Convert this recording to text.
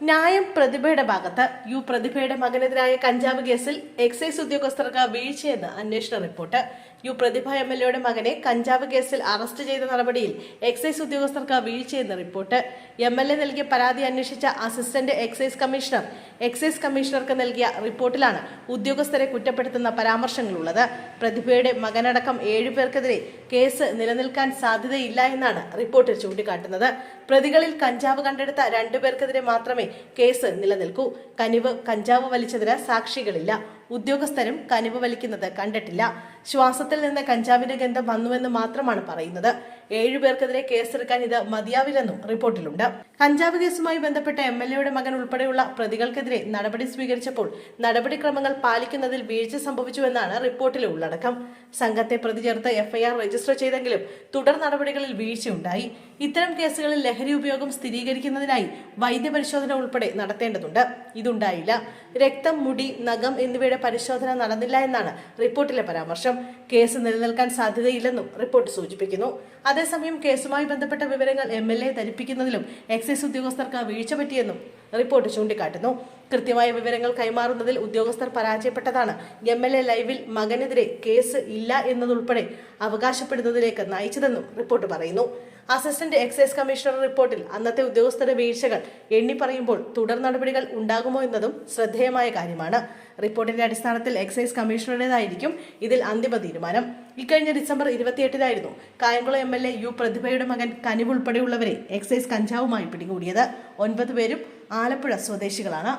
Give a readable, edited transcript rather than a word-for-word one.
ന്യായം പ്രതിഭയുടെ ഭാഗത്ത്. പ്രതിഭയുടെ മകനെതിരായ കഞ്ചാവ് കേസിൽ എക്സൈസ് ഉദ്യോഗസ്ഥർക്ക് വീഴ്ചയെന്ന് അന്വേഷണ റിപ്പോർട്ട്. പ്രതിഭ എംഎൽഎയുടെ മകനെ കഞ്ചാവ് കേസിൽ അറസ്റ്റ് ചെയ്ത നടപടിയിൽ എക്സൈസ് ഉദ്യോഗസ്ഥർക്ക് വീഴ്ചയെന്ന് റിപ്പോർട്ട്. എംഎൽഎ നൽകിയ പരാതി അന്വേഷിച്ച അസിസ്റ്റന്റ് എക്സൈസ് കമ്മീഷണർക്ക് നൽകിയ റിപ്പോർട്ടിലാണ് ഉദ്യോഗസ്ഥരെ കുറ്റപ്പെടുത്തുന്ന പരാമർശങ്ങളുള്ളത്. പ്രതിഭയുടെ മകനടക്കം 7 പേർക്കെതിരെ കേസ് നിലനിൽക്കാൻ സാധ്യതയില്ല എന്നാണ് റിപ്പോർട്ടിൽ ചൂണ്ടിക്കാട്ടുന്നത്. പ്രതികളിൽ കഞ്ചാവ് കണ്ടെടുത്ത 2 പേർക്കെതിരെ മാത്രമേ കേസ് നിലനിൽക്കൂ. കഞ്ചാവ് വലിച്ചതിന് സാക്ഷികളില്ല. ഉദ്യോഗസ്ഥരും കനിവ് വലിക്കുന്നത് കണ്ടിട്ടില്ല. ശ്വാസത്തിൽ നിന്ന് കഞ്ചാവിന്റെ ഗന്ധം വന്നുവെന്ന് മാത്രമാണ് പറയുന്നത്. 7 പേർക്കെതിരെ കേസെടുക്കാൻ ഇത് മതിയാവില്ലെന്നും റിപ്പോർട്ടിലുണ്ട്. കഞ്ചാവ് കേസുമായി ബന്ധപ്പെട്ട എംഎൽഎയുടെ മകൻ ഉൾപ്പെടെയുള്ള പ്രതികൾക്കെതിരെ നടപടി സ്വീകരിച്ചപ്പോൾ നടപടിക്രമങ്ങൾ പാലിക്കുന്നതിൽ വീഴ്ച സംഭവിച്ചുവെന്നാണ് റിപ്പോർട്ടിലെ ഉള്ളടക്കം. സംഘത്തെ പ്രതി ചേർത്ത് എഫ്ഐആർ രജിസ്റ്റർ ചെയ്തെങ്കിലും തുടർ നടപടികളിൽ വീഴ്ചയുണ്ടായി. ഇത്തരം കേസുകളിൽ ലഹരി ഉപയോഗം സ്ഥിരീകരിക്കുന്നതിനായി വൈദ്യപരിശോധന ഉൾപ്പെടെ നടത്തേണ്ടതുണ്ട്. ഇതുണ്ടായില്ല. രക്തം, മുടി, നഖം എന്നിവയുടെ പരിശോധന നടന്നില്ല എന്നാണ് റിപ്പോർട്ടിലെ പരാമർശം. കേസ് നിലനിൽക്കാൻ സാധ്യതയില്ലെന്നും റിപ്പോർട്ട് സൂചിപ്പിക്കുന്നു. അതേസമയം കേസുമായി ബന്ധപ്പെട്ട വിവരങ്ങൾ എംഎൽഎ ധരിപ്പിക്കുന്നതിലും എക്സൈസ് ഉദ്യോഗസ്ഥർക്ക് വീഴ്ച പറ്റിയെന്നും റിപ്പോർട്ട് ചൂണ്ടിക്കാട്ടുന്നു. കൃത്യമായ വിവരങ്ങൾ കൈമാറുന്നതിൽ ഉദ്യോഗസ്ഥർ പരാജയപ്പെട്ടതാണ് എംഎൽഎ ലൈവിൽ മകനെതിരെ കേസ് ഇല്ല എന്നതുൾപ്പെടെ അവകാശപ്പെടുന്നതിലേക്ക് നയിച്ചതെന്നും റിപ്പോർട്ട് പറയുന്നു. അസിസ്റ്റന്റ് എക്സൈസ് കമ്മീഷണർ റിപ്പോർട്ടിൽ അന്നത്തെ ഉദ്യോഗസ്ഥരുടെ വീഴ്ചകൾ എണ്ണി പറയുമ്പോൾ തുടർ നടപടികൾ ഉണ്ടാകുമോ എന്നതും ശ്രദ്ധേയമായ കാര്യമാണ്. റിപ്പോർട്ടിന്റെ അടിസ്ഥാനത്തിൽ എക്സൈസ് കമ്മീഷണറുടേതായിരിക്കും ഇതിൽ അന്തിമ തീരുമാനം. ഇക്കഴിഞ്ഞ ഡിസംബർ 28 കായംകുളം എംഎൽഎ പ്രതിഭയുടെ മകൻ കനിവ് ഉൾപ്പെടെയുള്ളവരെ എക്സൈസ് കഞ്ചാവുമായി പിടികൂടിയത്. 9 പേരും ആലപ്പുഴ സ്വദേശികളാണ്.